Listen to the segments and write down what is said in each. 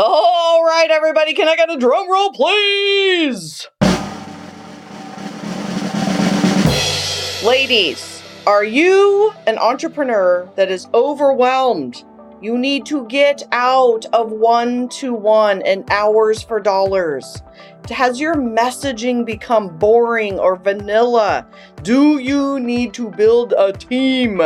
All right, everybody, can I get a drum roll, please? Ladies, are you an entrepreneur that is overwhelmed? You need to get out of one-to-one and hours for dollars. Has your messaging become boring or vanilla? Do you need to build a team?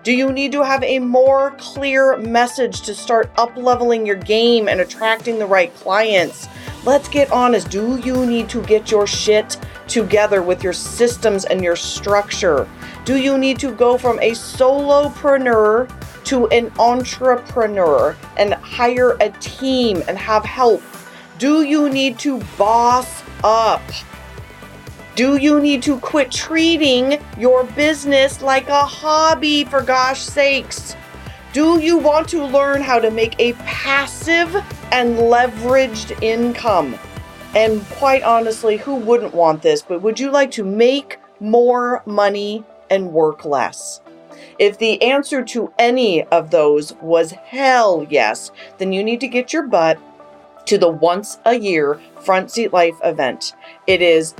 Do you need to have a more clear message to start up-leveling your game and attracting the right clients? Let's get honest. Do you need to get your shit together with your systems and your structure? Do you need to go from a solopreneur to an entrepreneur and hire a team and have help? Do you need to boss up? Do you need to quit treating your business like a hobby, for gosh sakes? Do you want to learn how to make a passive and leveraged income? And quite honestly, who wouldn't want this? But would you like to make more money and work less? If the answer to any of those was hell yes, then you need to get your butt to the once a year Front Seat Life event. It is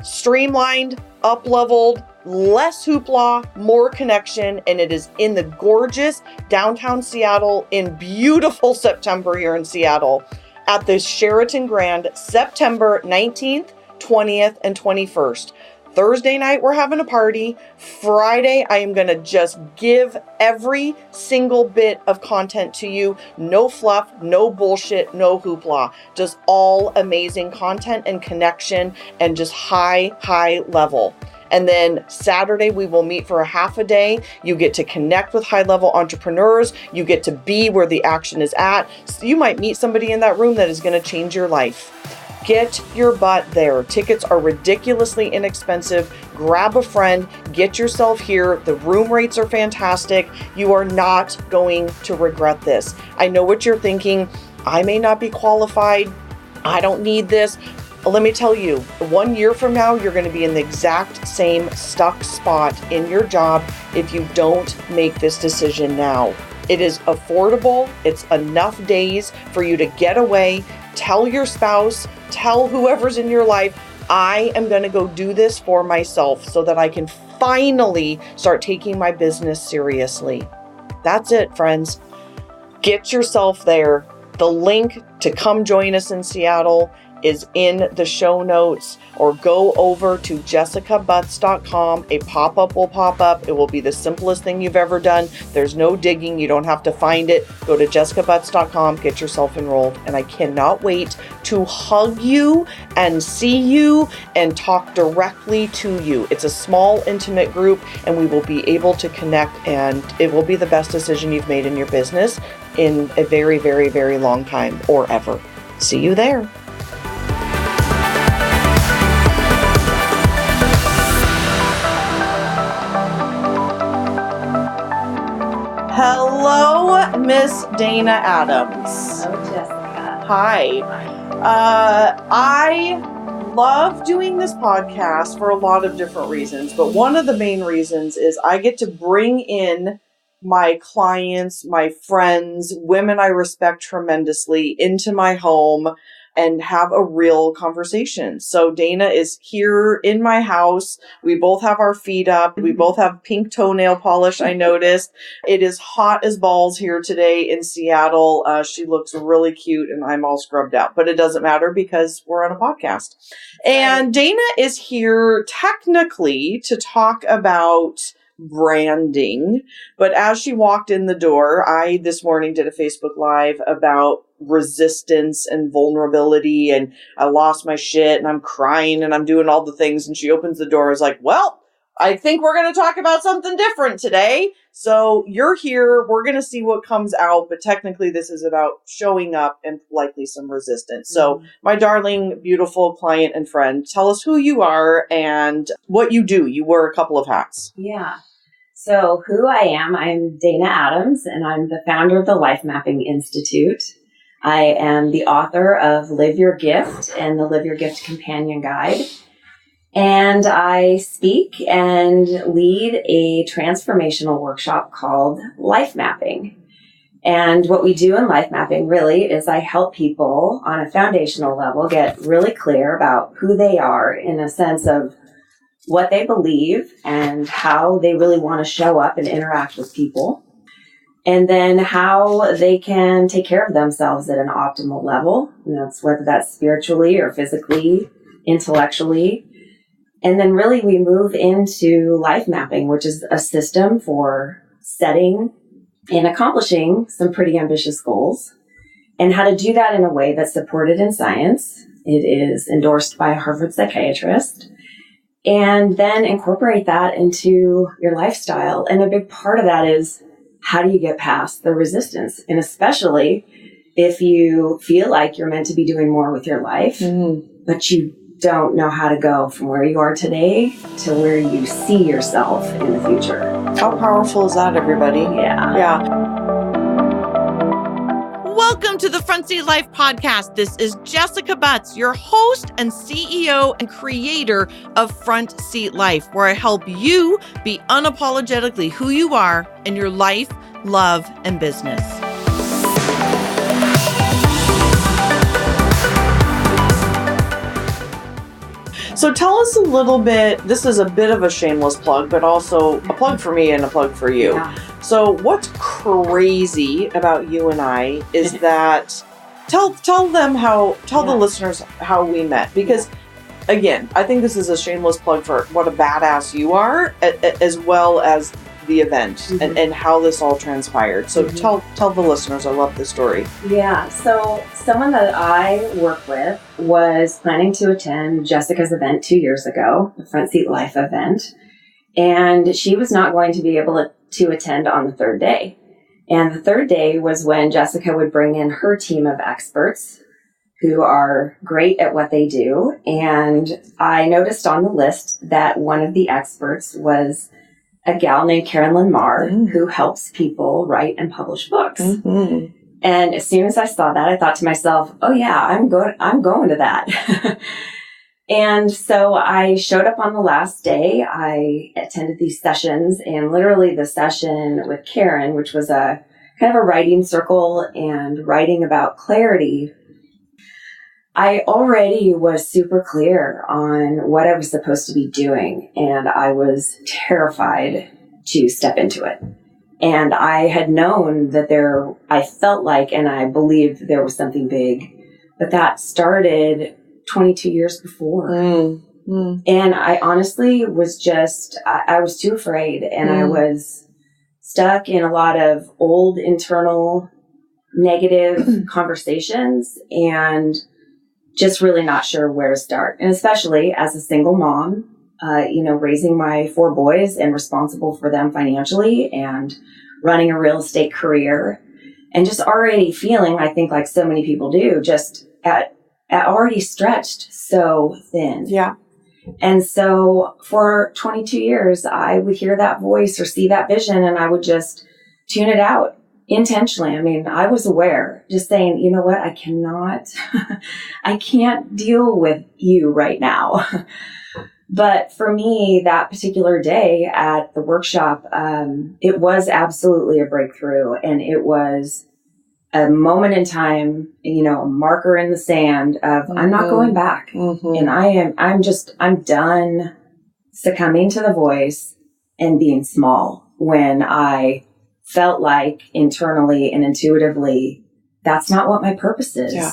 streamlined, up-leveled, less hoopla, more connection, and it is in the gorgeous downtown Seattle in beautiful September here in Seattle at the Sheraton Grand, September 19th, 20th, and 21st. Thursday night, we're having a party. Friday, I am going to just give every single bit of content to you. No fluff, no bullshit, no hoopla. Just all amazing content and connection and just high level. And then Saturday, we will meet for a half a day. You get to connect with high-level entrepreneurs. You get to be where the action is at. So you might meet somebody in that room that is going to change your life. Get your butt there. Tickets are ridiculously inexpensive. Grab a friend, get yourself here. The room rates are fantastic. You are not going to regret this. I know what you're thinking. I may not be qualified. I don't need this. Let me tell you, 1 year from now, you're going to be in the exact same stuck spot in your job if you don't make this decision now. It is affordable. It's enough days for you to get away. Tell your spouse, tell whoever's in your life, I am going to go do this for myself so that I can finally start taking my business seriously. That's it, friends. Get yourself there. The link to come join us in Seattle is in the show notes, or go over to jessicabutts.com. A pop-up will pop up. It will be the simplest thing you've ever done. There's no digging. You don't have to find it. Go to jessicabutts.com, get yourself enrolled. And I cannot wait to hug you and see you and talk directly to you. It's a small, intimate group, and we will be able to connect, and it will be the best decision you've made in your business in a very, very, very long time, or ever. See you there. Hello, Miss Dana Adams. Hello, Jessica. Hi. I love doing this podcast for a lot of different reasons, but one of the main reasons is I get to bring in my clients, my friends, women I respect tremendously into my home and have a real conversation. So Dana is here in my house. We both have our feet up. We both have pink toenail polish, I noticed. It is hot as balls here today in Seattle. She looks really cute and I'm all scrubbed out, but it doesn't matter because we're on a podcast. And Dana is here technically to talk about branding. But as she walked in the door, I this morning did a Facebook Live about resistance and vulnerability, and I lost my shit and I'm crying and I'm doing all the things. And she opens the door and is like, well, I think we're going to talk about something different today. So you're here. We're going to see what comes out. But technically, this is about showing up and likely some resistance. So my darling, beautiful client and friend, tell us who you are and what you do. You wear a couple of hats. Yeah. So who I am, I'm Dana Adams, and I'm the founder of the Life Mapping Institute. I am the author of Live Your Gift and the Live Your Gift Companion Guide. And I speak and lead a transformational workshop called Life Mapping. And what we do in life mapping really is I help people on a foundational level get really clear about who they are in a sense of what they believe and how they really want to show up and interact with people. And then how they can take care of themselves at an optimal level. Whether that's spiritually or physically, intellectually. And then really we move into life mapping, which is a system for setting and accomplishing some pretty ambitious goals, and how to do that in a way that's supported in science. It is endorsed by a Harvard psychiatrist, and then incorporate that into your lifestyle. And a big part of that is, how do you get past the resistance? And especially if you feel like you're meant to be doing more with your life, but you don't know how to go from where you are today to where you see yourself in the future. How powerful is that, everybody? Yeah. Welcome to the Front Seat Life Podcast. This is Jessica Butts, your host and CEO and creator of Front Seat Life, where I help you be unapologetically who you are in your life, love, and business. So tell us a little bit, this is a bit of a shameless plug, but also a plug for me and a plug for you. Yeah. So what's crazy about you and I is that, tell the listeners how we met. Because again, I think this is a shameless plug for what a badass you are, as well as the event and how this all transpired. So tell the listeners, I love this story. Yeah. So someone that I work with was planning to attend Jessica's event 2 years ago, the Front Seat Life event. And she was not going to be able to attend on the third day. And the third day was when Jessica would bring in her team of experts who are great at what they do. And I noticed on the list that one of the experts was a gal named Karen Lynn Marr, who helps people write and publish books. And as soon as I saw that, I thought to myself, oh yeah, I'm going to that. And so I showed up on the last day. I attended these sessions, and literally the session with Karen, which was a kind of a writing circle and writing about clarity, I already was super clear on what I was supposed to be doing, and I was terrified to step into it. And I had known that I felt like, and I believed there was something big, but that started 22 years before. And I honestly was I was too afraid, and I was stuck in a lot of old internal negative conversations and just really not sure where to start. And especially as a single mom, raising my 4 boys and responsible for them financially and running a real estate career, and just already feeling, I think like so many people do, just at already stretched so thin. Yeah. And so for 22 years, I would hear that voice or see that vision, and I would just tune it out. Intentionally. I mean, I was aware, just saying, you know what, I can't deal with you right now. But for me, that particular day at the workshop, it was absolutely a breakthrough. And it was a moment in time, a marker in the sand of I'm not going back. And I'm done succumbing to the voice and being small when I felt like internally and intuitively, that's not what my purpose is. Yeah.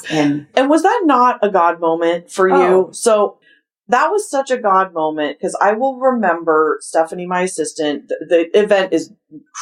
And was that not a God moment for you? So that was such a God moment, because I will remember Stephanie, my assistant, the event is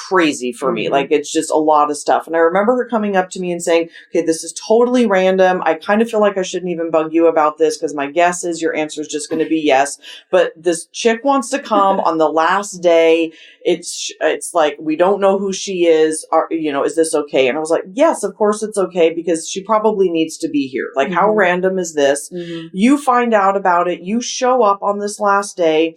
crazy for me. Like, it's just a lot of stuff. And I remember her coming up to me and saying, okay, this is totally random. I kind of feel like I shouldn't even bug you about this, because my guess is your answer is just going to be yes. But this chick wants to come on the last day. It's like, we don't know who she is. Is this okay? And I was like, yes, of course it's okay, because she probably needs to be here. Like, how random is this? You find out about it. You show up on this last day.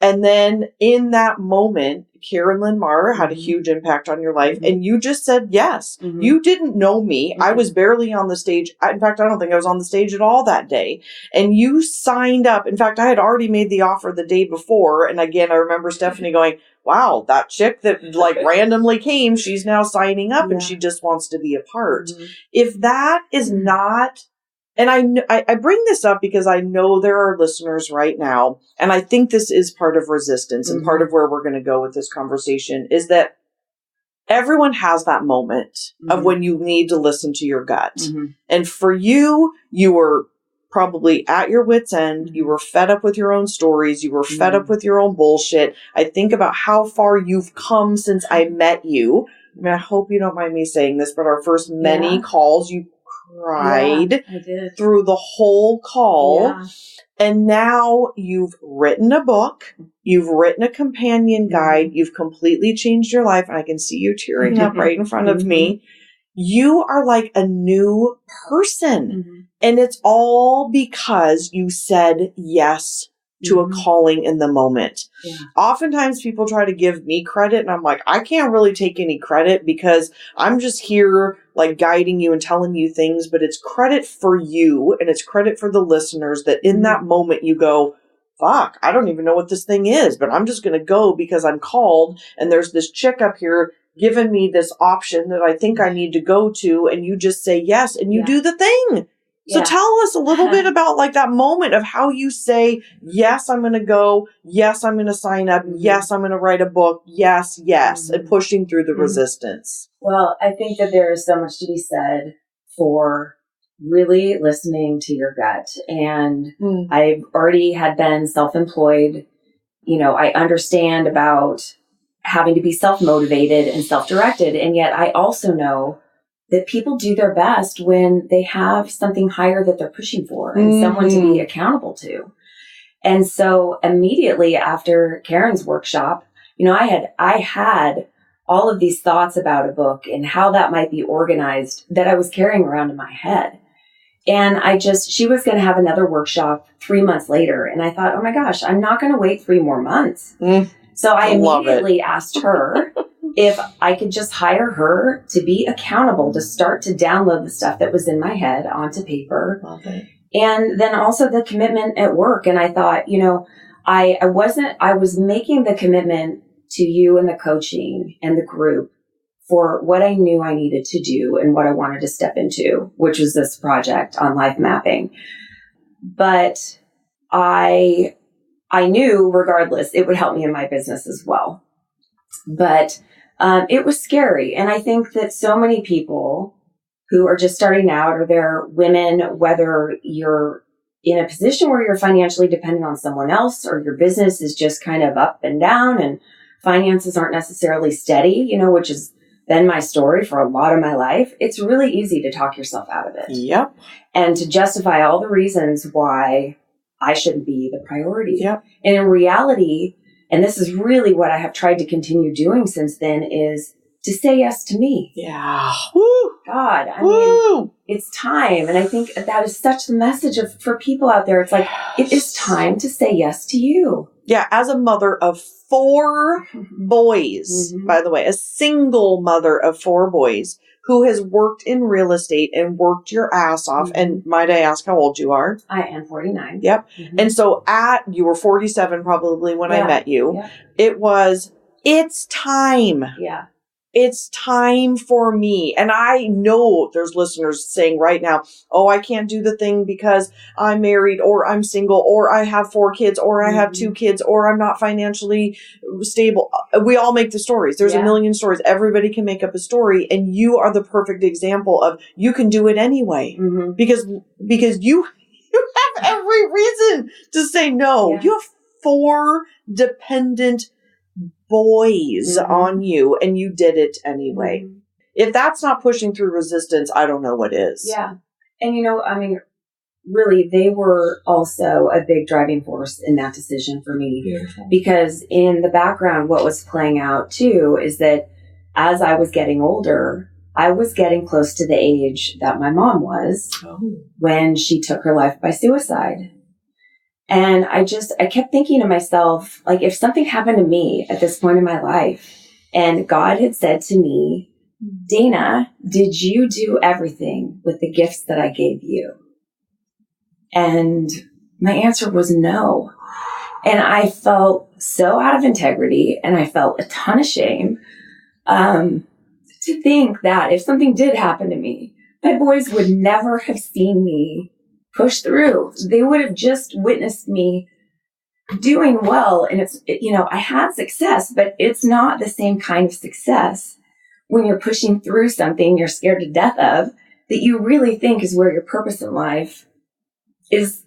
And then in that moment, Karen Lynn Marr had a huge impact on your life. And you just said yes. You didn't know me. I was barely on the stage. In fact, I don't think I was on the stage at all that day. And you signed up. In fact, I had already made the offer the day before. And again, I remember Stephanie going, wow, that chick that like randomly came, she's now signing up and she just wants to be a part. If that is not, and I bring this up because I know there are listeners right now, and I think this is part of resistance and part of where we're going to go with this conversation is that everyone has that moment of when you need to listen to your gut. And for you, you were probably at your wit's end. You were fed up with your own stories. You were fed up with your own bullshit. I think about how far you've come since I met you. I mean, I hope you don't mind me saying this, but our first many calls, you cried through the whole call. And now you've written a book. You've written a companion guide. You've completely changed your life. And I can see you tearing up right in front of me. You are like a new person. And it's all because you said yes to a calling in the moment. Oftentimes people try to give me credit and I'm like, I can't really take any credit because I'm just here like guiding you and telling you things, but it's credit for you and it's credit for the listeners that in that moment you go, fuck, I don't even know what this thing is, but I'm just going to go because I'm called and there's this chick up here giving me this option that I think I need to go to, and you just say yes and you do the thing. So tell us a little bit about like that moment of how you say, yes, I'm going to go. Yes, I'm going to sign up. Yes, I'm going to write a book. Yes, and pushing through the resistance. Well, I think that there is so much to be said for really listening to your gut. And I already had been self-employed. You know, I understand about having to be self-motivated and self-directed. And yet I also know that people do their best when they have something higher that they're pushing for and someone to be accountable to. And so immediately after Karen's workshop, you know, I had all of these thoughts about a book and how that might be organized that I was carrying around in my head. And she was going to have another workshop 3 months later. And I thought, oh my gosh, I'm not going to wait 3 more months. So I immediately asked her if I could just hire her to be accountable, to start to download the stuff that was in my head onto paper. And then also the commitment at work. And I thought, you know, I was making the commitment to you and the coaching and the group for what I knew I needed to do and what I wanted to step into, which was this project on life mapping. But I knew regardless, it would help me in my business as well. But it was scary. And I think that so many people who are just starting out, or they're women, whether you're in a position where you're financially dependent on someone else, or your business is just kind of up and down and finances aren't necessarily steady, you know, which has been my story for a lot of my life, it's really easy to talk yourself out of it. And to justify all the reasons why I shouldn't be the priority. And in reality, and this is really what I have tried to continue doing since then, is to say yes to me. God, I mean, it's time. And I think that is such the message for people out there. It's like, it is time to say yes to you. As a mother of 4 boys, by the way, a single mother of 4 boys who has worked in real estate and worked your ass off. And might I ask how old you are? I am 49. And so you were 47 probably when I met you. It's time. It's time for me. And I know there's listeners saying right now, oh, I can't do the thing because I'm married, or I'm single, or I have 4 kids, or I have 2 kids, or I'm not financially stable. We all make the stories. There's a million stories. Everybody can make up a story. And you are the perfect example of you can do it anyway because you have every reason to say no. You have 4 dependent boys on you, and you did it anyway. If that's not pushing through resistance, I don't know what is. And you know, I mean, really, they were also a big driving force in that decision for me. Because in the background, what was playing out too is that as I was getting older, I was getting close to the age that my mom was when she took her life by suicide. And I kept thinking to myself, like, if something happened to me at this point in my life and God had said to me, Dana, did you do everything with the gifts that I gave you? And my answer was no. And I felt so out of integrity, and I felt a ton of shame to think that if something did happen to me, my boys would never have seen me push through. They would have just witnessed me doing well. And I had success, but it's not the same kind of success when you're pushing through something you're scared to death of that you really think is where your purpose in life is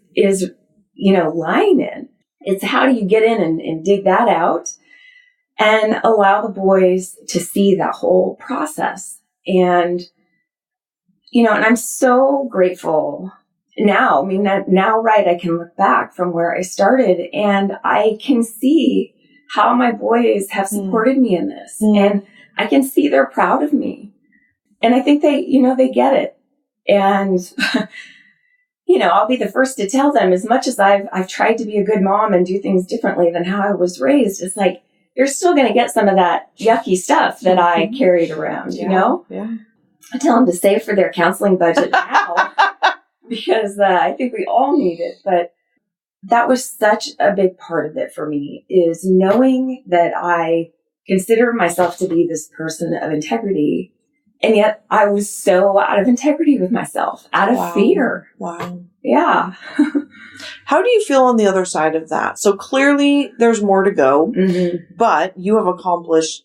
lying in. It's how do you get in and dig that out and allow the boys to see that whole process. And, and I'm so grateful now. I mean, I can look back from where I started and I can see how my boys have supported me in this. And I can see they're proud of me. And I think they get it. And, I'll be the first to tell them, as much as I've tried to be a good mom and do things differently than how I was raised, it's like, you're still going to get some of that yucky stuff that I carried around, Yeah. I tell them to save for their counseling budget now because I think we all need it. But that was such a big part of it for me, is knowing that I consider myself to be this person of integrity. And yet I was so out of integrity with myself, out of fear. Wow. Yeah. How do you feel on the other side of that? So clearly there's more to go, but you have accomplished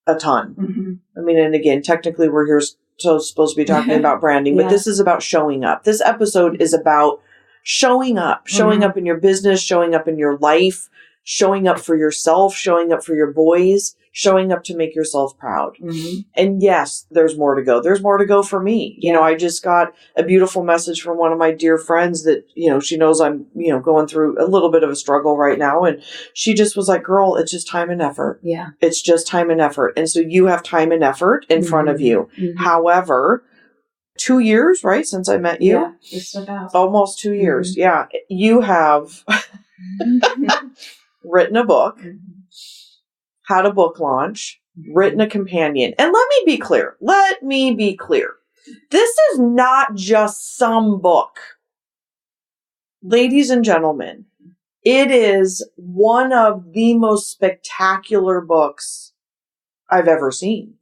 a ton. I mean, and again, technically we're here supposed to be talking about branding, but this is about showing up. This episode is about showing up in your business, showing up in your life, showing up for yourself, showing up for your boys, showing up to make yourself proud. And yes, there's more to go. There's more to go for me. I just got a beautiful message from one of my dear friends that, she knows I'm, going through a little bit of a struggle right now. And she just was like, girl, it's just time and effort. Yeah. It's just time and effort. And so you have time and effort in front of you. However, 2 years, right? Since I met you. Yeah, just about. Almost 2 years. Yeah. You have written a book, had a book launch, written a companion. And let me be clear. This is not just some book. Ladies and gentlemen, it is one of the most spectacular books I've ever seen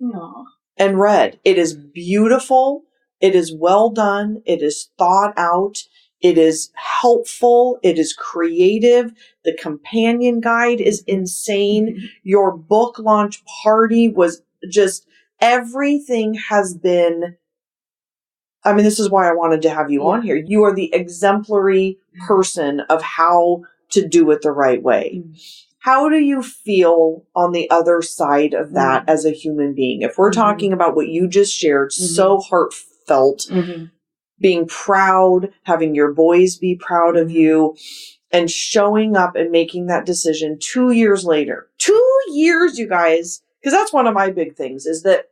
and read. It is beautiful. It is well done. It is thought out. It is helpful. It is creative. The companion guide is insane. Your book launch party was just, everything has been, I mean, this is why I wanted to have you on here. You are the exemplary person of how to do it the right way. How do you feel on the other side of that as a human being? If we're talking about what you just shared, so heartfelt, being proud, having your boys be proud of you, and showing up and making that decision 2 years later. 2 years, you guys, because that's one of my big things, is that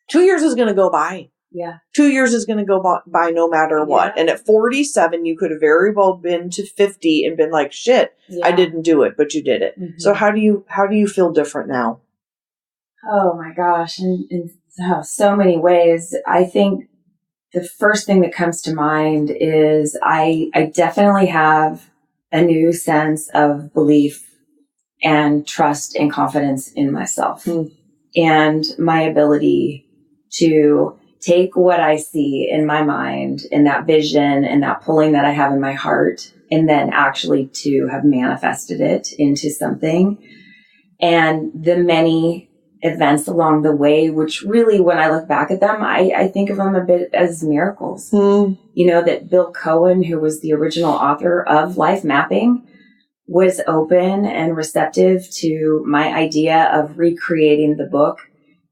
2 years is going to go by. Yeah. 2 years is going to go by no matter what. And at 47, you could have very well been to 50 and been like, shit, I didn't do it, but you did it. So how do you feel different now? Oh my gosh. In so many ways. I think the first thing that comes to mind is I definitely have a new sense of belief and trust and confidence in myself and my ability to take what I see in my mind and that vision and that pulling that I have in my heart, and then actually to have manifested it into something. And the many events along the way, which really, when I look back at them, I think of them a bit as miracles. That Bill Cohen, who was the original author of Life Mapping, was open and receptive to my idea of recreating the book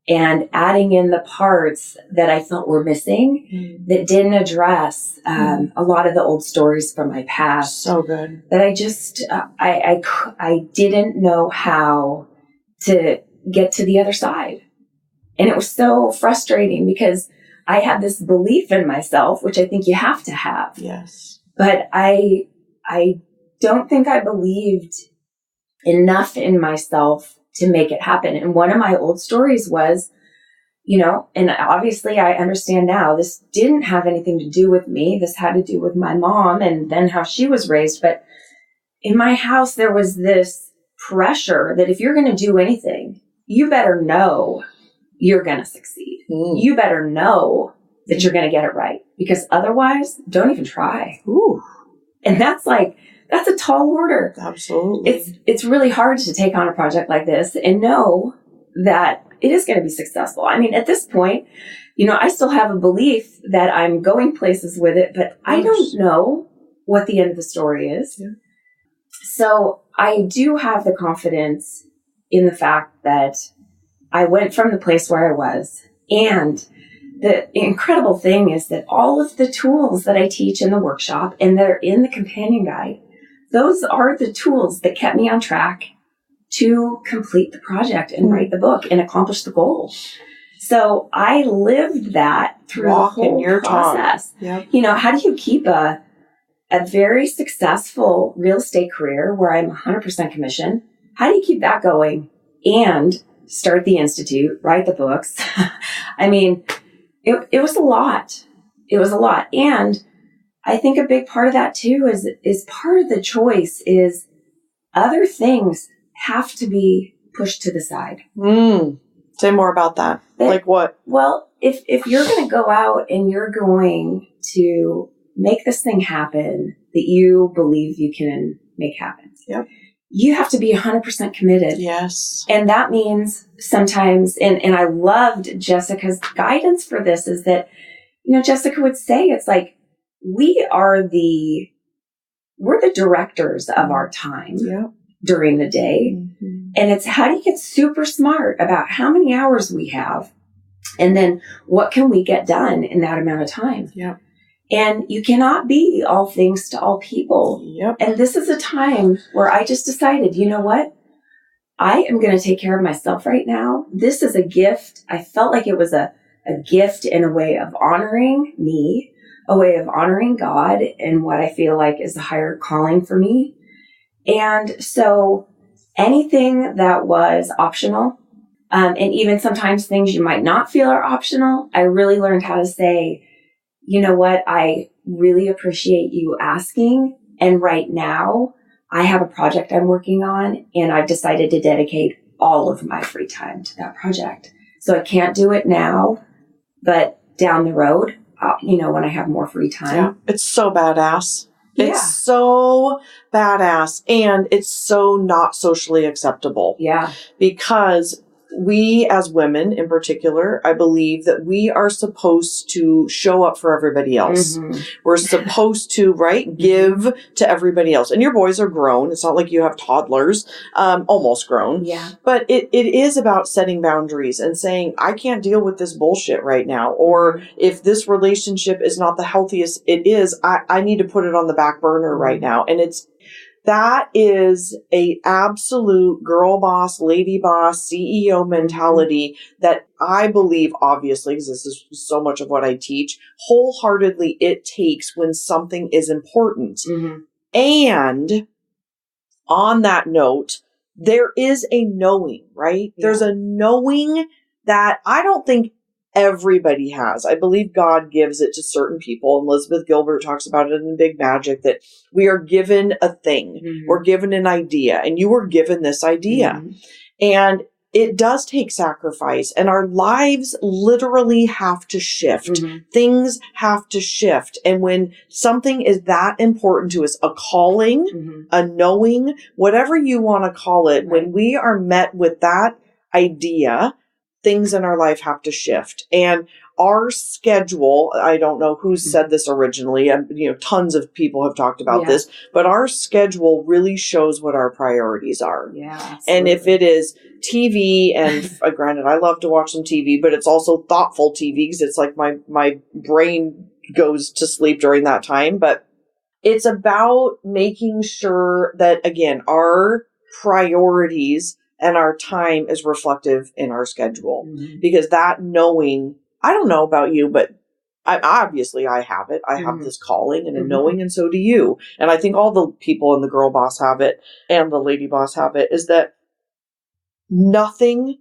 and adding in the parts that I felt were missing that didn't address a lot of the old stories from my past. So good. That I just, I didn't know how to get to the other side. And it was so frustrating because I had this belief in myself, which I think you have to have. Yes. But I don't think I believed enough in myself to make it happen. And one of my old stories was, and obviously I understand now, this didn't have anything to do with me. This had to do with my mom and then how she was raised. But in my house, there was this pressure that if you're going to do anything, you better know you're going to succeed. You better know that you're going to get it right, because otherwise, don't even try. Ooh. And that's a tall order. Absolutely. It's really hard to take on a project like this and know that it is going to be successful. I mean, at this point, I still have a belief that I'm going places with it, but I don't know what the end of the story is. Yeah. So I do have the confidence in the fact that I went from the place where I was. And the incredible thing is that all of the tools that I teach in the workshop and that are in the companion guide, those are the tools that kept me on track to complete the project and write the book and accomplish the goal. So I lived that through the whole process. Yep. How do you keep a very successful real estate career where I'm 100% commission? How do you keep that going and start the institute, write the books? I mean, it was a lot. It was a lot. And I think a big part of that too is part of the choice is other things have to be pushed to the side. Say more about that. Like what? Well, if you're going to go out and you're going to make this thing happen that you believe you can make happen. Yep. You have to be 100% committed. Yes. And that means sometimes, and I loved Jessica's guidance for this, is that, Jessica would say, it's like, we're the directors of our time during the day. Mm-hmm. And it's how do you get super smart about how many hours we have? And then what can we get done in that amount of time? Yeah. And you cannot be all things to all people. Yep. And this is a time where I just decided, you know what? I am going to take care of myself right now. This is a gift. I felt like it was a gift in a way of honoring me, a way of honoring God and what I feel like is a higher calling for me. And so anything that was optional, and even sometimes things you might not feel are optional, I really learned how to say, you know what, I really appreciate you asking. And right now, I have a project I'm working on, and I've decided to dedicate all of my free time to that project. So I can't do it now, but down the road, when I have more free time. Yeah, it's so badass. Yeah. It's so badass, and it's so not socially acceptable. Yeah. Because we as women in particular, I believe that we are supposed to show up for everybody else. Mm-hmm. We're supposed to, give to everybody else. And your boys are grown. It's not like you have toddlers, almost grown. Yeah. But it is about setting boundaries and saying, I can't deal with this bullshit right now. Or if this relationship is not the healthiest it is, I need to put it on the back burner right now. And that is a absolute girl boss, lady boss, CEO mentality that I believe, obviously, because this is so much of what I teach, wholeheartedly it takes when something is important. Mm-hmm. And on that note, there is a knowing, right? Yeah. There's a knowing that I don't think everybody has. I believe God gives it to certain people. Elizabeth Gilbert talks about it in Big Magic, that we are given a thing. Mm-hmm. We're given an idea, and you were given this idea. Mm-hmm. And it does take sacrifice, and our lives literally have to shift. Mm-hmm. Things have to shift. And when something is that important to us, a calling, mm-hmm. a knowing, whatever you want to call it, right. When we are met with that idea, things in our life have to shift. And our schedule, I don't know who said this originally, tons of people have talked about this, but our schedule really shows what our priorities are. Yeah, absolutely. And if it is TV, and granted, I love to watch some TV, but it's also thoughtful TV, because it's like my brain goes to sleep during that time. But it's about making sure that, again, our priorities and our time is reflective in our schedule. Mm-hmm. Because that knowing, I don't know about you, but obviously I have it. I have this calling and a Mm-hmm. knowing, and so do you. And I think all the people in the girl boss have it and the lady boss have it, is that nothing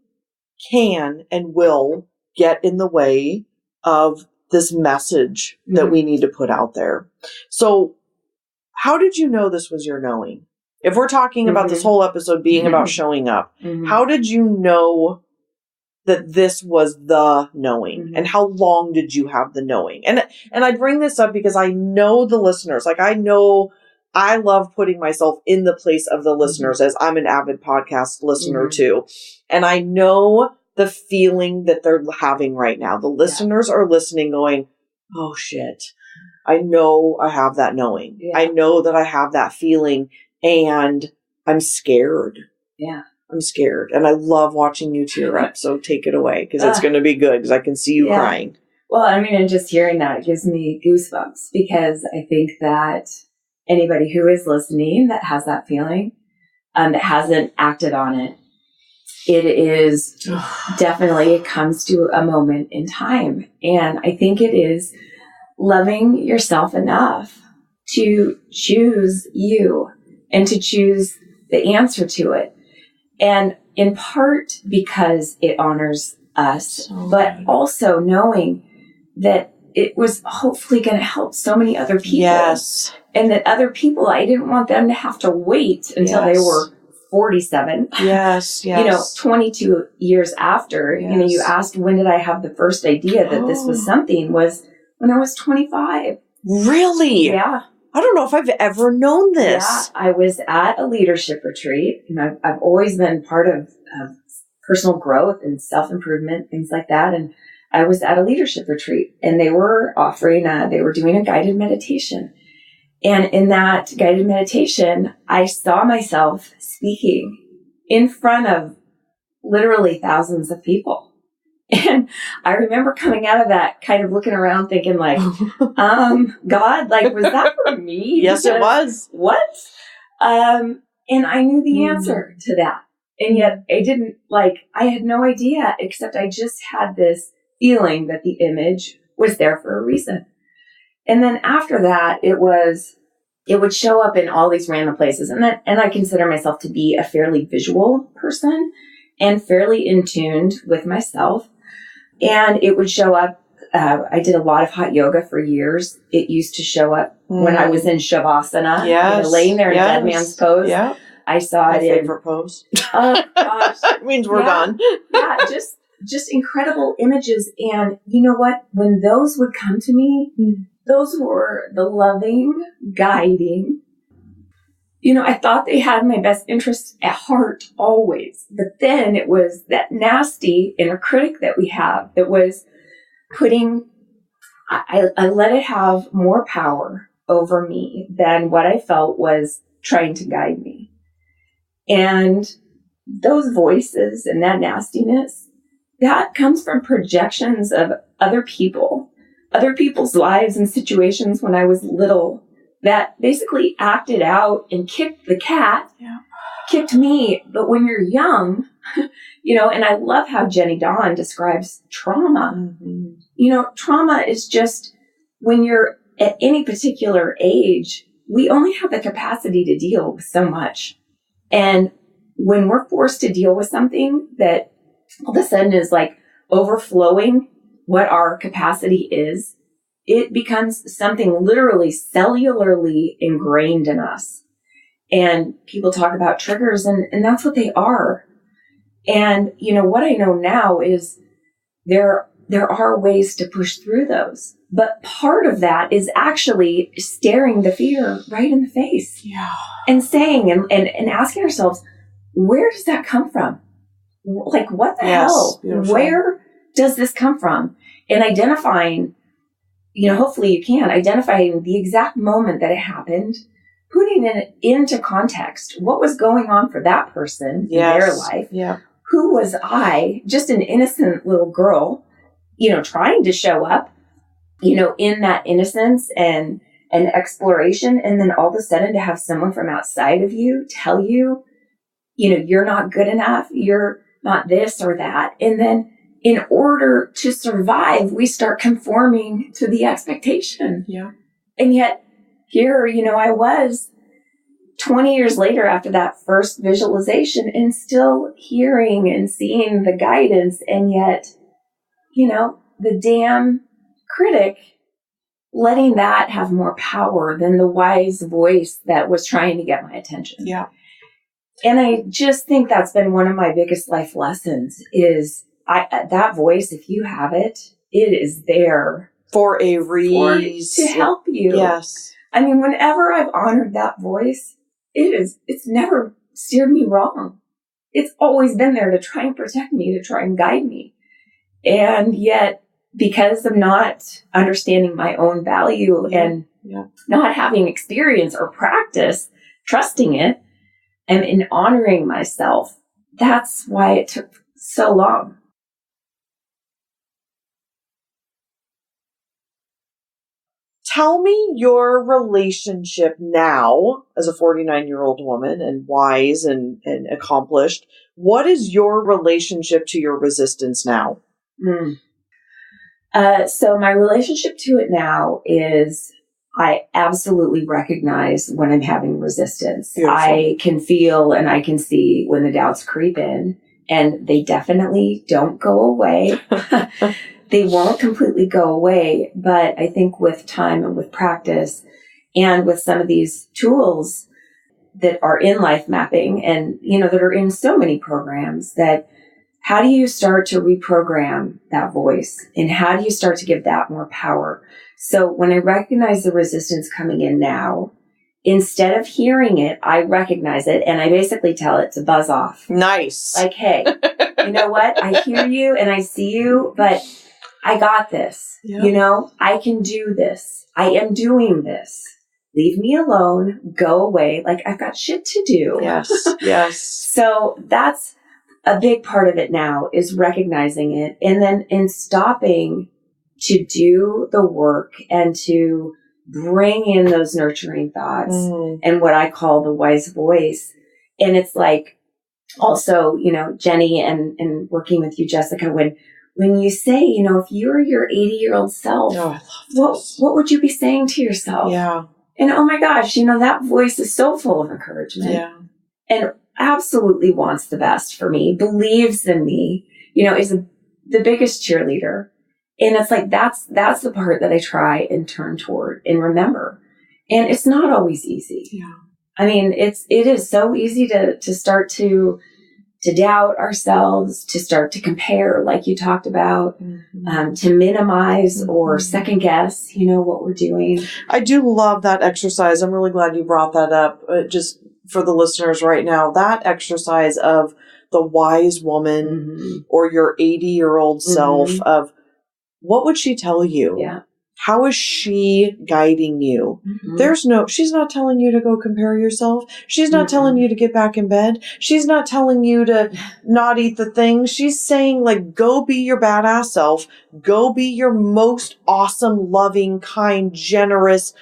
can and will get in the way of this message that we need to put out there. So how did you know this was your knowing? If we're talking about this whole episode being about showing up, how did you know that this was the knowing? And how long did you have the knowing? And I bring this up because I know the listeners. Like, I know I love putting myself in the place of the listeners, as I'm an avid podcast listener too. And I know the feeling that they're having right now. The listeners are listening going, oh shit, I know I have that knowing. I know that I have that feeling, and I'm scared. Yeah. I'm scared. And I love watching you tear up. So take it away, because it's going to be good, because I can see you crying. Well, I mean, and just hearing that gives me goosebumps, because I think that anybody who is listening that has that feeling, that hasn't acted on it, it is definitely, it comes to a moment in time. And I think it is loving yourself enough to choose you and to choose the answer to it. And in part because it honors us, but also knowing that it was hopefully going to help so many other people. Yes. And that other people, I didn't want them to have to wait until they were 47. Yes, yes. You know, 22 years after, you know, you asked, when did I have the first idea that this was something, was when I was 25. Really? Yeah. I don't know if I've ever known this. Yeah, I was at a leadership retreat, and I've always been part of personal growth and self-improvement, things like that. And I was at a leadership retreat, and they were offering, they were doing a guided meditation. And in that guided meditation, I saw myself speaking in front of literally thousands of people. And I remember coming out of that kind of looking around thinking like, God, like, was that for me? Yes, it was. What? And I knew the answer to that. And yet I didn't, I had no idea, except I just had this feeling that the image was there for a reason. And then after that, it would show up in all these random places. And I consider myself to be a fairly visual person and fairly in tuned with myself. And it would show up. I did a lot of hot yoga for years. It used to show up when I was in Shavasana, laying there in dead man's pose. Yeah. I saw it in my favorite pose. Oh gosh. It means we're done. Yeah, just incredible images. And you know what? When those would come to me, those were the loving, guiding. You know, I thought they had my best interests at heart always. But then it was that nasty inner critic that we have that was I let it have more power over me than what I felt was trying to guide me. And those voices and that nastiness, that comes from projections of other people's lives and situations when I was little, that basically acted out and kicked the cat, kicked me. But when you're young, you know, and I love how Jenny Dawn describes trauma. You know, trauma is just when you're at any particular age, we only have the capacity to deal with so much. And when we're forced to deal with something that all of a sudden is like overflowing what our capacity is, it becomes something literally cellularly ingrained in us. And people talk about triggers, and that's what they are. And, you know, what I know now is there are ways to push through those. But part of that is actually staring the fear right in the face. Yeah. And saying and asking ourselves, where does that come from? Like, what the hell? Beautiful. Where does this come from? And identifying, you know, hopefully you can, identifying the exact moment that it happened, putting it into context. What was going on for that person in their life? Yeah. Who was I, just an innocent little girl, you know, trying to show up, you know, in that innocence and exploration. And then all of a sudden to have someone from outside of you tell you, you know, you're not good enough. You're not this or that. And then in order to survive, we start conforming to the expectation. Yeah. And yet here, I was 20 years later after that first visualization and still hearing and seeing the guidance. And yet, the damn critic letting that have more power than the wise voice that was trying to get my attention. Yeah. And I just think that's been one of my biggest life lessons is that voice, if you have it, it is there for a reason to help you. Yes. I mean, whenever I've honored that voice, it's never steered me wrong. It's always been there to try and protect me, to try and guide me. And yet, because of not understanding my own value and not having experience or practice, trusting it, and in honoring myself, that's why it took so long. Tell me your relationship now as a 49-year-old woman and wise and accomplished. What is your relationship to your resistance now? So my relationship to it now is I absolutely recognize when I'm having resistance. Beautiful. I can feel and I can see when the doubts creep in, and they definitely don't go away. They won't completely go away, but I think with time and with practice and with some of these tools that are in life mapping and, that are in so many programs, that how do you start to reprogram that voice and how do you start to give that more power? So when I recognize the resistance coming in now, instead of hearing it, I recognize it and I basically tell it to buzz off. Nice. Like, hey, you know what? I hear you and I see you, but I got this. Yeah. I can do this. I am doing this. Leave me alone. Go away. Like, I've got shit to do. Yes. Yes. So that's a big part of it now, is recognizing it. And then in stopping to do the work and to bring in those nurturing thoughts and what I call the wise voice. And it's like also, Jenny and working with you, Jessica, when you say, if you were your 80-year-old self, what would you be saying to yourself? Yeah. And oh my gosh, that voice is so full of encouragement. Yeah. And absolutely wants the best for me, believes in me, is the biggest cheerleader. And it's like, that's the part that I try and turn toward and remember. And it's not always easy. Yeah. I mean, it is so easy to start to doubt ourselves, to start to compare, like you talked about, to minimize or second guess, what we're doing. I do love that exercise. I'm really glad you brought that up. Just for the listeners right now, that exercise of the wise woman or your 80-year-old self of what would she tell you? Yeah. How is she guiding you? She's not telling you to go compare yourself. She's not telling you to get back in bed. She's not telling you to not eat the thing. She's saying, like, go be your badass self. Go be your most awesome, loving, kind, generous,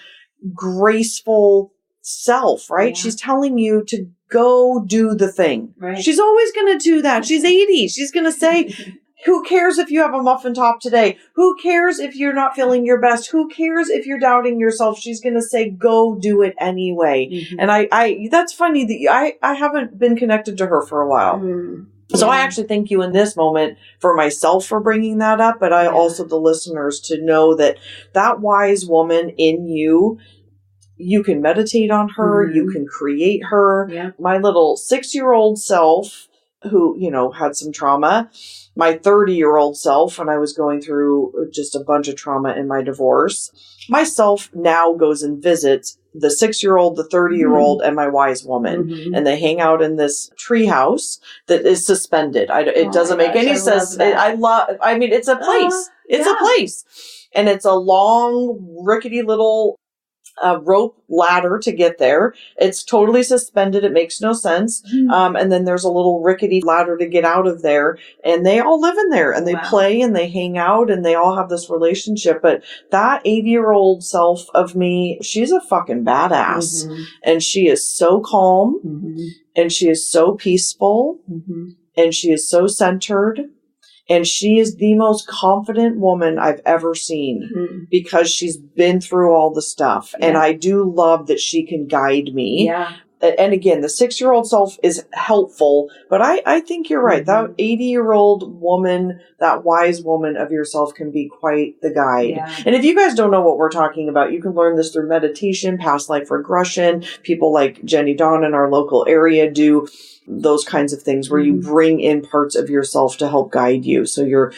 graceful self, right? Yeah. She's telling you to go do the thing. Right. She's always going to do that. She's 80. She's going to say, who cares if you have a muffin top today? Who cares if you're not feeling your best? Who cares if you're doubting yourself? She's going to say, go do it anyway. And I that's funny that I haven't been connected to her for a while. So I actually thank you in this moment for myself for bringing that up, but I also the listeners to know that wise woman in you, you can meditate on her, you can create her. Yeah. My little 6-year-old self who, had some trauma, my 30-year-old self when I was going through just a bunch of trauma in my divorce, myself now goes and visits the 6-year-old, the 30-year-old, and my wise woman. And they hang out in this tree house that is suspended. It doesn't make any sense. It's a place. It's a place. And it's a long, rickety little rope ladder to get there. It's totally suspended. It makes no sense. And then there's a little rickety ladder to get out of there. And they all live in there and they play and they hang out and they all have this relationship. But that 80-year-old self of me, she's a fucking badass. And she is so calm and she is so peaceful and she is so centered. And she is the most confident woman I've ever seen because she's been through all the stuff. Yeah. And I do love that she can guide me. Yeah. And again, the 6-year-old self is helpful, but I think you're right. That 80-year-old woman, that wise woman of yourself can be quite the guide. Yeah. And if you guys don't know what we're talking about, you can learn this through meditation, past life regression. People like Jenny Dawn in our local area do those kinds of things where you bring in parts of yourself to help guide you. So your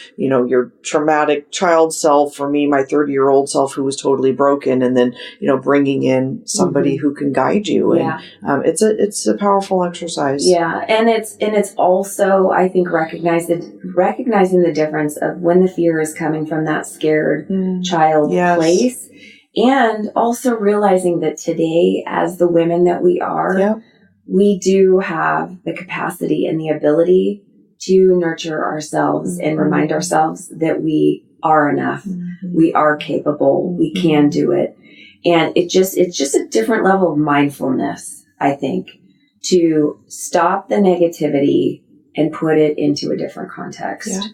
traumatic child self, for me, my 30-year-old self who was totally broken, and then, bringing in somebody who can guide you. Yeah. And it's a powerful exercise. Yeah. And it's also, I think, recognizing the difference of when the fear is coming from that scared child place, and also realizing that today, as the women that we are, we do have the capacity and the ability to nurture ourselves and remind ourselves that we are enough. We are capable. We can do it. And it's just a different level of mindfulness, I think, to stop the negativity and put it into a different context. Yeah.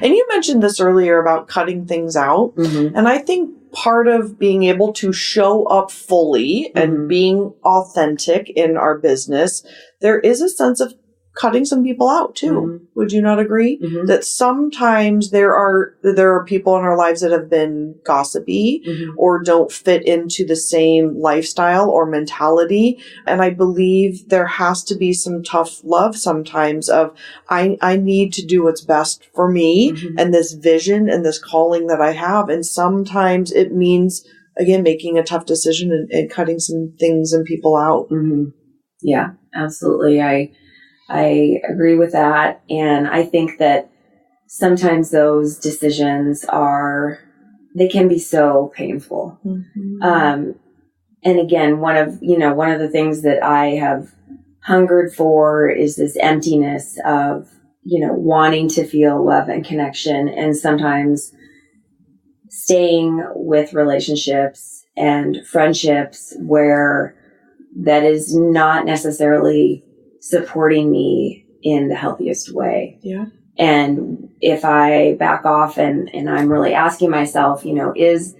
And you mentioned this earlier about cutting things out. And I think part of being able to show up fully and being authentic in our business, there is a sense of cutting some people out too. Would you not agree? That sometimes there are people in our lives that have been gossipy or don't fit into the same lifestyle or mentality. And I believe there has to be some tough love sometimes of, I need to do what's best for me and this vision and this calling that I have. And sometimes it means, again, making a tough decision and cutting some things and people out. Yeah, absolutely. I agree with that. And I think that sometimes those decisions they can be so painful. And again, one of the things that I have hungered for is this emptiness of, wanting to feel love and connection, and sometimes staying with relationships and friendships where that is not necessarily supporting me in the healthiest way. Yeah. And if I back off and I'm really asking myself, is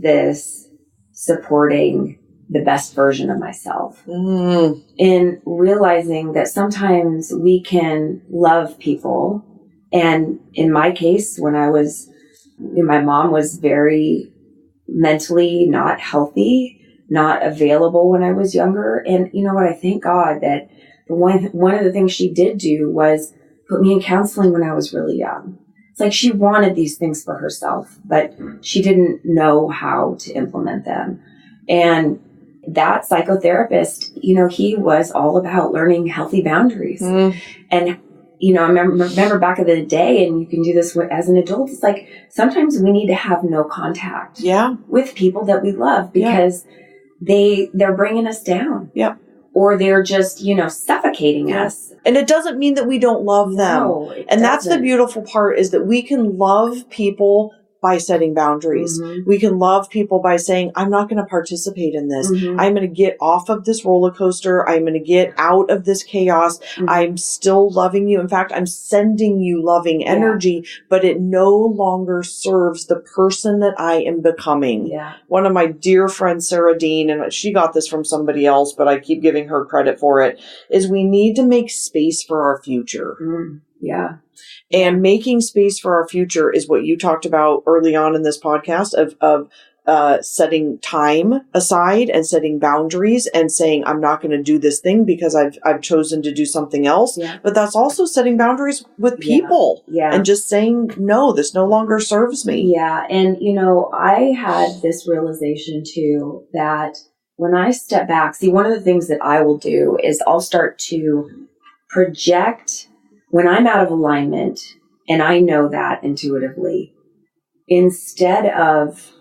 this supporting the best version of myself? In realizing that sometimes we can love people. And in my case, my mom was very mentally not healthy, not available when I was younger. And you know what? I thank God that one of the things she did do was put me in counseling when I was really young. It's like she wanted these things for herself, but she didn't know how to implement them. And that psychotherapist, he was all about learning healthy boundaries. And, I remember back in the day, and you can do this as an adult, it's like sometimes we need to have no contact with people that we love because they're bringing us down. Or they're just, suffocating us. And it doesn't mean that we don't love them. No, and that's the beautiful part, is that we can love people by setting boundaries. We can love people by saying, I'm not going to participate in this. I'm going to get off of this roller coaster. I'm going to get out of this chaos. I'm still loving you. In fact, I'm sending you loving energy, but it no longer serves the person that I am becoming. One of my dear friends, Sarah Dean, and she got this from somebody else, but I keep giving her credit for it, is we need to make space for our future. And making space for our future is what you talked about early on in this podcast of setting time aside and setting boundaries and saying, I'm not going to do this thing because I've chosen to do something else. But that's also setting boundaries with people and just saying, no, this no longer serves me. And, I had this realization too, that when I step back, one of the things that I will do is I'll start to project when I'm out of alignment, and I know that intuitively, instead of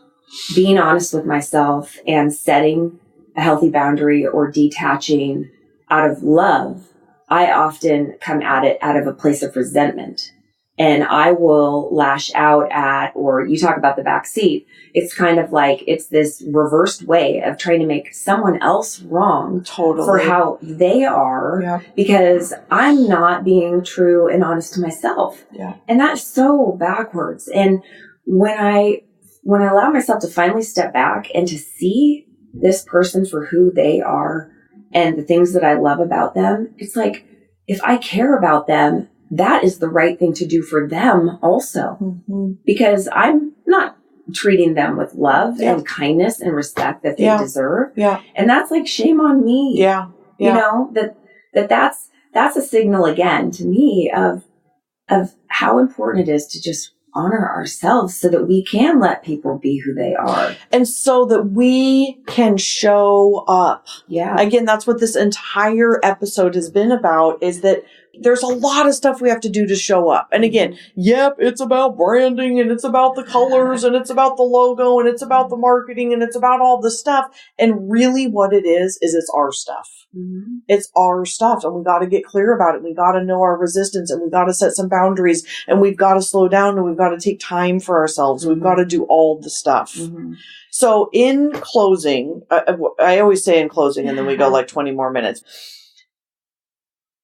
being honest with myself and setting a healthy boundary or detaching out of love, I often come at it out of a place of resentment. and I will lash out at, or you talk about the back seat. It's kind of like, it's this reversed way of trying to make someone else wrong for how they are, because I'm not being true and honest to myself. And that's so backwards. And when I allow myself to finally step back and to see this person for who they are and the things that I love about them, it's like, if I care about them, that is the right thing to do for them also. Because I'm not treating them with love and kindness and respect that they deserve. And that's like, shame on me. You know, that's a signal again to me of how important it is to just honor ourselves so that we can let people be who they are. And so that we can show up. Again, that's what this entire episode has been about, is that there's a lot of stuff we have to do to show up. And again, it's about branding, and it's about the colors, and it's about the logo, and it's about the marketing, and it's about all the stuff. And really what it is it's our stuff. It's our stuff. And we got to get clear about it. We got to know our resistance, and we got to set some boundaries, and we've got to slow down, and we've got to take time for ourselves. We've got to do all the stuff. So in closing, I always say in closing, and then we go like 20 more minutes.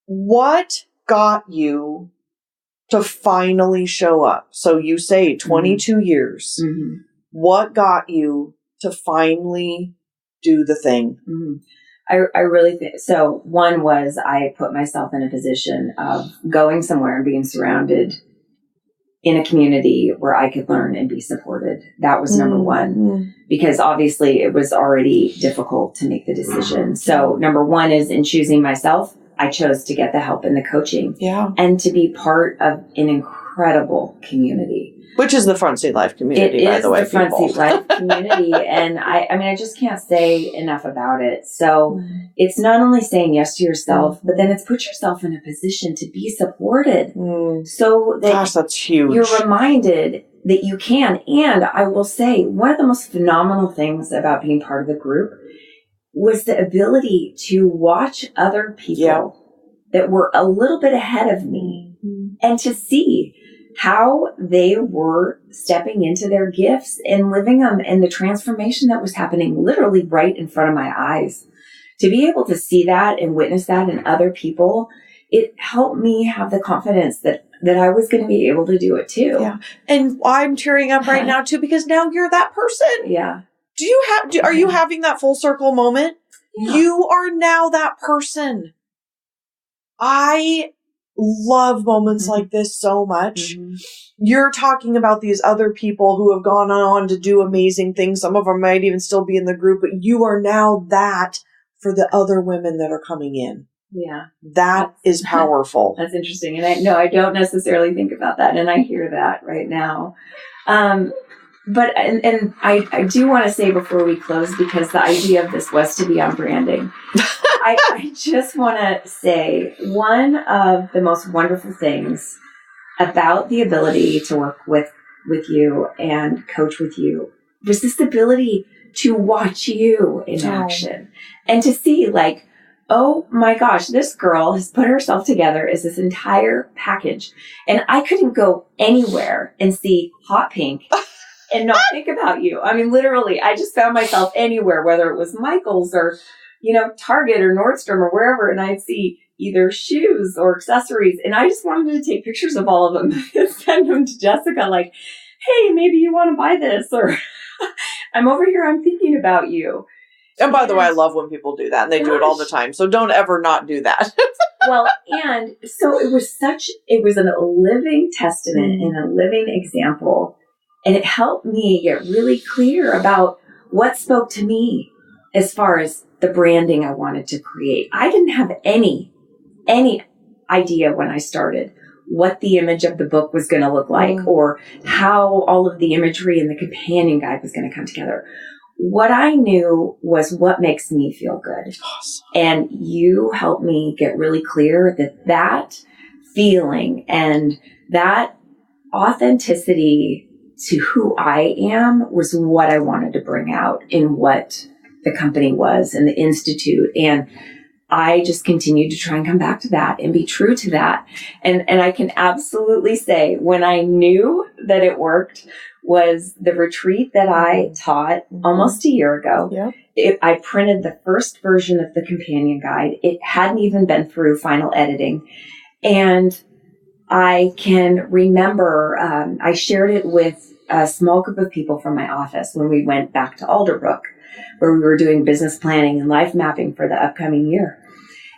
What got you to finally show up? So you say 22 years. What got you to finally do the thing? I really think so. One was, I put myself in a position of going somewhere and being surrounded in a community where I could learn and be supported. That was number one, because obviously it was already difficult to make the decision. So number one is, in choosing myself, I chose to get the help and the coaching and to be part of an incredible community. Which is the Front Seat Life community, by the way. It is the Front Seat Life community. And I mean, I just can't say enough about it. So it's not only saying yes to yourself, but then it's put yourself in a position to be supported. So that that's huge. You're reminded that you can. And I will say, one of the most phenomenal things about being part of the group was the ability to watch other people that were a little bit ahead of me and to see how they were stepping into their gifts and living them, and the transformation that was happening literally right in front of my eyes. To be able to see that and witness that in other people, it helped me have the confidence that I was going to be able to do it too. And I'm tearing up right now too, because now you're that person. Are you having that full circle moment? You are now that person. I love moments like this so much. You're talking about these other people who have gone on to do amazing things. Some of them might even still be in the group, but you are now that for the other women that are coming in. That is powerful. That's interesting. And I don't necessarily think about that. And I hear that right now. But I do want to say before we close, because the idea of this was to be on branding, I just want to say, one of the most wonderful things about the ability to work with you and coach with you was this ability to watch you in action and to see, like, oh my gosh, this girl has put herself together as this entire package. And I couldn't go anywhere and see hot pink and not think about you. I mean, literally, I just found myself anywhere, whether it was Michael's or, Target or Nordstrom or wherever, and I'd see either shoes or accessories, and I just wanted to take pictures of all of them and send them to Jessica, like, hey, maybe you want to buy this, or I'm over here, I'm thinking about you. And by the way, I love when people do that, and they do it all the time, so don't ever not do that. Well, and so it was a living testament and a living example. And it helped me get really clear about what spoke to me as far as the branding I wanted to create. I didn't have any idea when I started what the image of the book was going to look like or how all of the imagery and the companion guide was going to come together. What I knew was what makes me feel good. Awesome. And you helped me get really clear that feeling and that authenticity to who I am was what I wanted to bring out in what the company was and the institute. And I just continued to try and come back to that and be true to that. And I can absolutely say when I knew that it worked was the retreat that I taught almost a year ago. Yeah. I printed the first version of the companion guide. It hadn't even been through final editing. And I can remember I shared it with a small group of people from my office when we went back to Alderbrook, where we were doing business planning and life mapping for the upcoming year.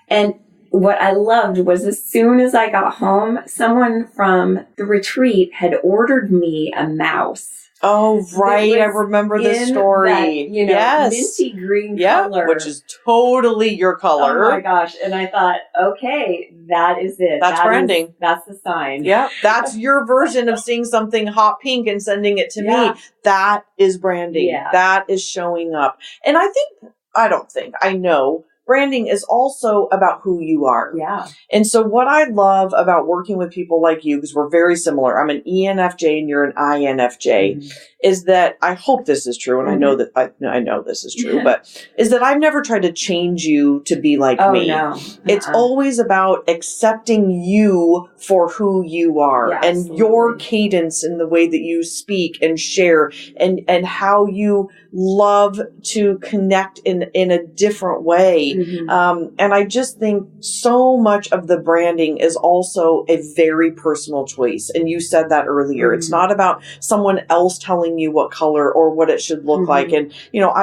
And what I loved was as soon as I got home, someone from the retreat had ordered me a mouse. Oh, right. I remember this story. That, yes. minty green color. Which is totally your color. Oh my gosh. And I thought, okay, that is it. That's branding. That's the sign. Yeah. That's your version of seeing something hot pink and sending it to me. That is branding. Yeah. That is showing up. And I know branding is also about who you are. Yeah. And so what I love about working with people like you, because we're very similar, I'm an ENFJ and you're an INFJ, is that I hope this is true. And I know that I know this is true, but is that I've never tried to change you to be like me. No. It's always about accepting you for who you are and your cadence in the way that you speak and share and how you love to connect in a different way. And I just think so much of the branding is also a very personal choice. And you said that earlier. It's not about someone else telling you what color or what it should look like. And,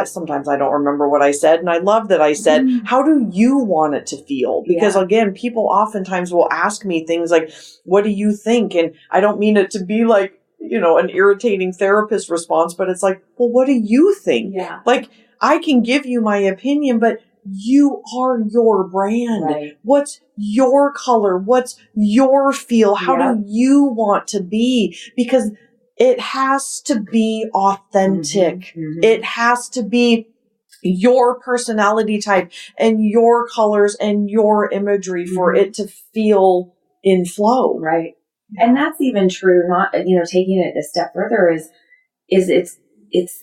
sometimes I don't remember what I said. And I love that I said, how do you want it to feel? Because again, people oftentimes will ask me things like, what do you think? And I don't mean it to be like, an irritating therapist response, but it's like, well, what do you think? Yeah. Like, I can give you my opinion, but you are your brand. Right. What's your color? What's your feel? How do you want to be? Because it has to be authentic. It has to be your personality type and your colors and your imagery for it to feel in flow. Right. And that's even true, not, taking it a step further is it's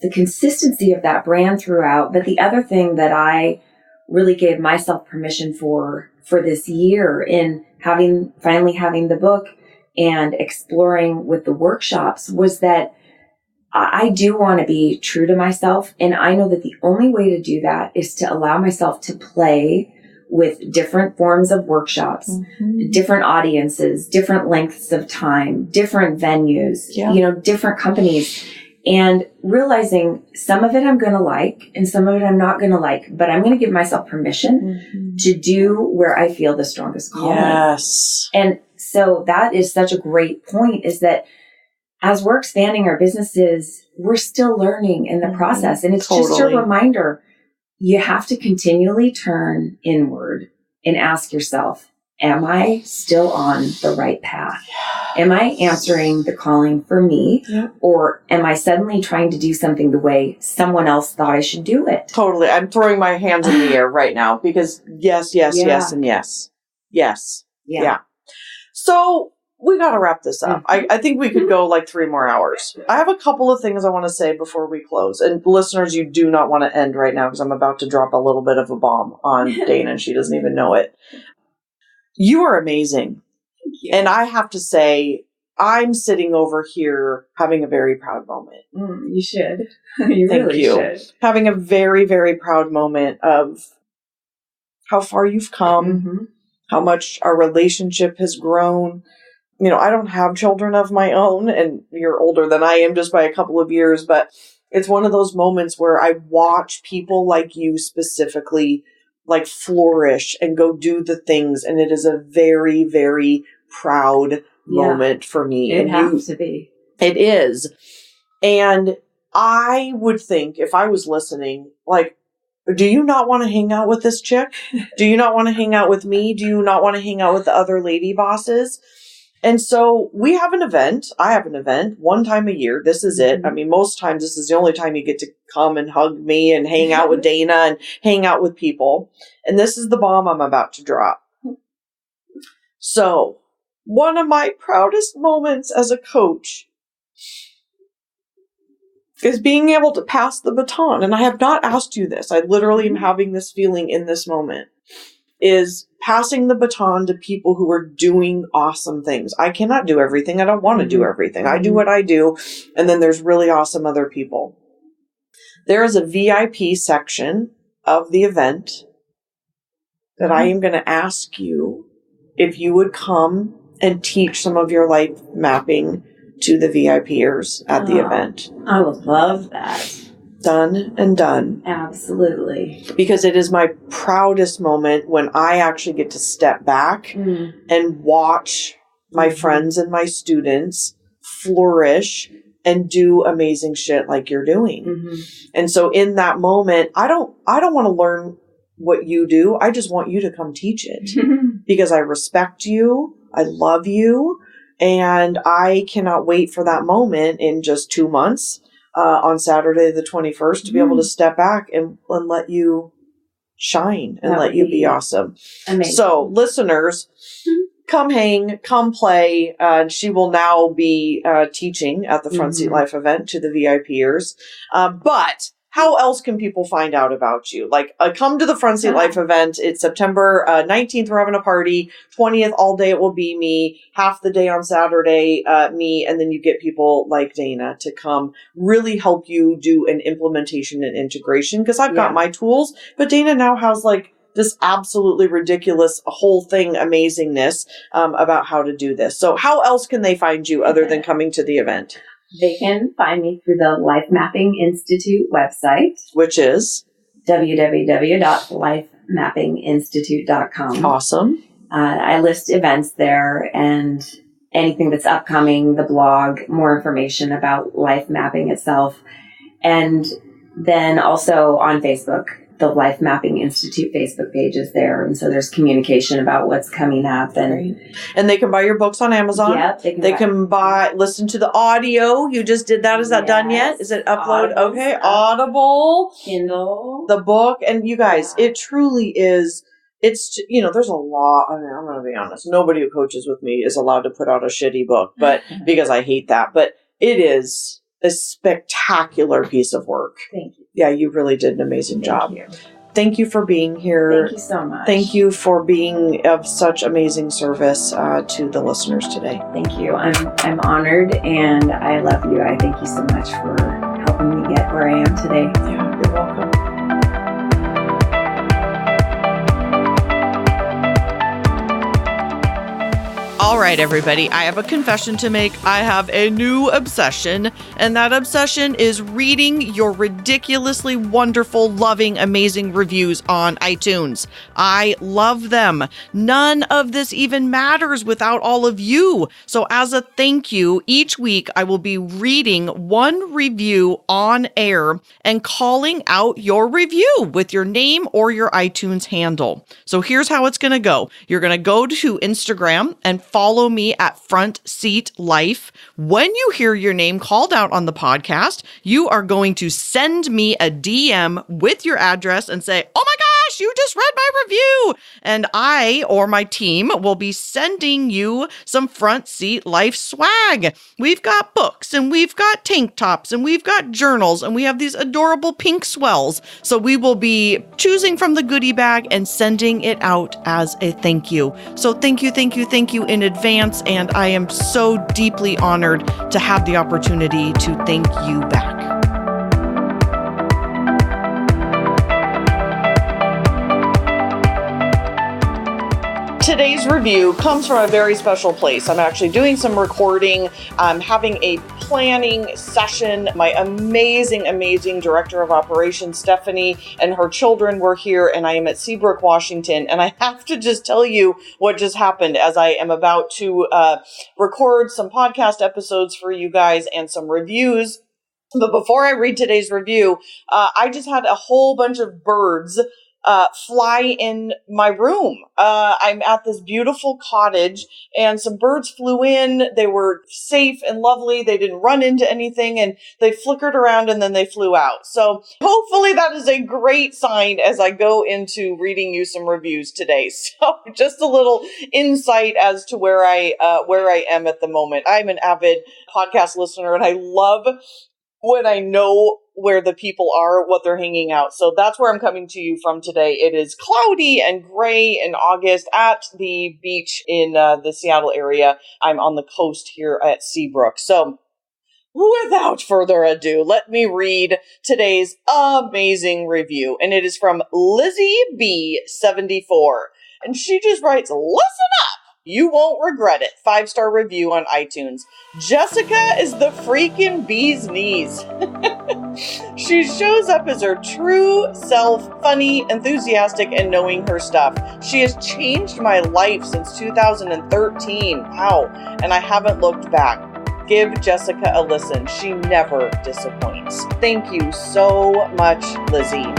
the consistency of that brand throughout. But the other thing that I really gave myself permission for this year in finally having the book and exploring with the workshops was that I do want to be true to myself. And I know that the only way to do that is to allow myself to play with different forms of workshops, different audiences, different lengths of time, different venues, different companies, and realizing some of it I'm going to like and some of it I'm not going to like, but I'm going to give myself permission to do where I feel the strongest calling. Yes. And so that is such a great point, is that as we're expanding our businesses, we're still learning in the process. And it's just a reminder, you have to continually turn inward and ask yourself, am I still on the right path? Am I answering the calling for me? Or am I suddenly trying to do something the way someone else thought I should do it? Totally. I'm throwing my hands in the air right now because yes, and yes. Yes. Yeah. So we got to wrap this up. I think we could go like 3 more hours. I have a couple of things I want to say before we close. And listeners, you do not want to end right now because I'm about to drop a little bit of a bomb on Dana and she doesn't even know it. You are amazing. Thank you. And I have to say, I'm sitting over here having a very proud moment. You should. You really should. Having a very, very proud moment of how far you've come, how much our relationship has grown. I don't have children of my own, and you're older than I am just by a couple of years, but it's one of those moments where I watch people like you specifically like flourish and go do the things, and it is a very, very proud moment for me. It has to be. It is. And I would think if I was listening, like, do you not want to hang out with this chick? Do you not want to hang out with me? Do you not want to hang out with the other lady bosses? And so we have an event. I have an event 1 time a year. This is it. I mean, most times this is the only time you get to come and hug me and hang out with Dana and hang out with people. And this is the bomb I'm about to drop. So one of my proudest moments as a coach is being able to pass the baton. And I have not asked you this. I literally am having this feeling in this moment. is passing the baton to people who are doing awesome things. I cannot do everything. I don't want to do everything. I do what I do. And then there's really awesome other people. There is a VIP section of the event that I am going to ask you if you would come and teach some of your life mapping to the VIPers at the event. I would love that. Done and done. Absolutely. Because it is my proudest moment when I actually get to step back and watch my friends and my students flourish and do amazing shit like you're doing. And so in that moment, I don't want to learn what you do. I just want you to come teach it because I respect you. I love you. And I cannot wait for that moment in just 2 months on Saturday, the 21st, to be able to step back and let you shine and let you be awesome. Amazing. So listeners, come hang, come play. She will now be teaching at the Front Seat Life event to the VIPers. But how else can people find out about you? Like, come to the Front Seat Life event. It's September 19th. We're having a party. 20th, all day it will be me. Half the day on Saturday, me. And then you get people like Dana to come really help you do an implementation and integration. Because I've got my tools, but Dana now has like this absolutely ridiculous whole thing amazingness about how to do this. So how else can they find you other than coming to the event? They can find me through the Life Mapping Institute website, which is www.lifemappinginstitute.com. Awesome. I list events there and anything that's upcoming, the blog, more information about life mapping itself. And then also on Facebook, the Life Mapping Institute Facebook page is there. And so there's communication about what's coming up. And they can buy your books on Amazon. Yep. They can listen to the audio. You just did that. Is that done yet? Is it upload? Okay. Audible. Kindle. The book. And you guys, it truly is. It's, there's a lot. I mean, I'm going to be honest. Nobody who coaches with me is allowed to put out a shitty book, but because I hate that. But it is a spectacular piece of work. Thank you. Yeah, you really did an amazing job. Thank you for being here. Thank you so much. Thank you for being of such amazing service to the listeners today. Thank you. I'm honored and I love you. I thank you so much for helping me get where I am today. Yeah, you're welcome. All right, everybody, I have a confession to make. I have a new obsession, and that obsession is reading your ridiculously wonderful, loving, amazing reviews on iTunes. I love them. None of this even matters without all of you. So as a thank you, each week I will be reading one review on air and calling out your review with your name or your iTunes handle. So here's how it's going to go. You're going to go to Instagram and follow me at Front Seat Life. When you hear your name called out on the podcast, you are going to send me a DM with your address and say, "Oh my gosh, you just read my review." And I or my team will be sending you some Front Seat Life swag. We've got books and we've got tank tops and we've got journals and we have these adorable pink swells. So we will be choosing from the goodie bag and sending it out as a thank you. So thank you in advance. And I am so deeply honored to have the opportunity to thank you back. Today's review comes from a very special place. I'm actually doing some recording. I'm having a planning session. My amazing director of operations, Stephanie, and her children were here, and I am at Seabrook, Washington. And I have to just tell you what just happened as I am about to record some podcast episodes for you guys and some reviews. But before I read today's review, I just had a whole bunch of birds fly in my room. I'm at this beautiful cottage and some birds flew in. They were safe and lovely. They didn't run into anything and they flickered around and then they flew out. So hopefully that is a great sign as I go into reading you some reviews today. So just a little insight as to where I am at the moment. I'm an avid podcast listener and I love when I know where the people are, what they're hanging out. So that's where I'm coming to you from today. It is cloudy and gray in August at the beach in the Seattle area. I'm on the coast here at Seabrook. So without further ado, let me read today's amazing review. And it is from Lizzie B74. And she just writes, "Listen up! You won't regret it." 5-star review on iTunes. "Jessica is the freakin' bee's knees." She shows up as her true self, funny, enthusiastic, and knowing her stuff. She has changed my life since 2013. Wow. And I haven't looked back. Give Jessica a listen. She never disappoints. Thank you so much, Lizzie.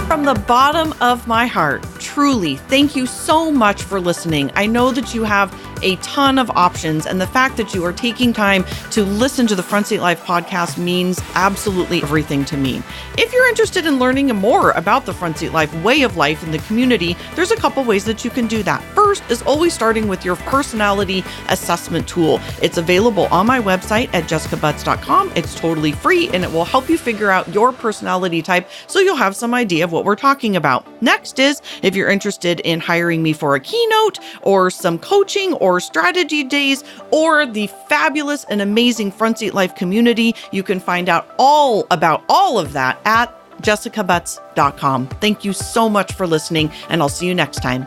From the bottom of my heart, truly, thank you so much for listening. I know that you have a ton of options, and the fact that you are taking time to listen to the Front Seat Life podcast means absolutely everything to me. If you're interested in learning more about the Front Seat Life way of life in the community, there's a couple ways that you can do that. First is always starting with your personality assessment tool. It's available on my website at jessicabutts.com. It's totally free, and it will help you figure out your personality type so you'll have some idea of what we're talking about. Next is, if you're interested in hiring me for a keynote or some coaching or strategy days or the fabulous and amazing Front Seat Life community, you can find out all about all of that at jessicabutts.com. Thank you so much for listening, and I'll see you next time.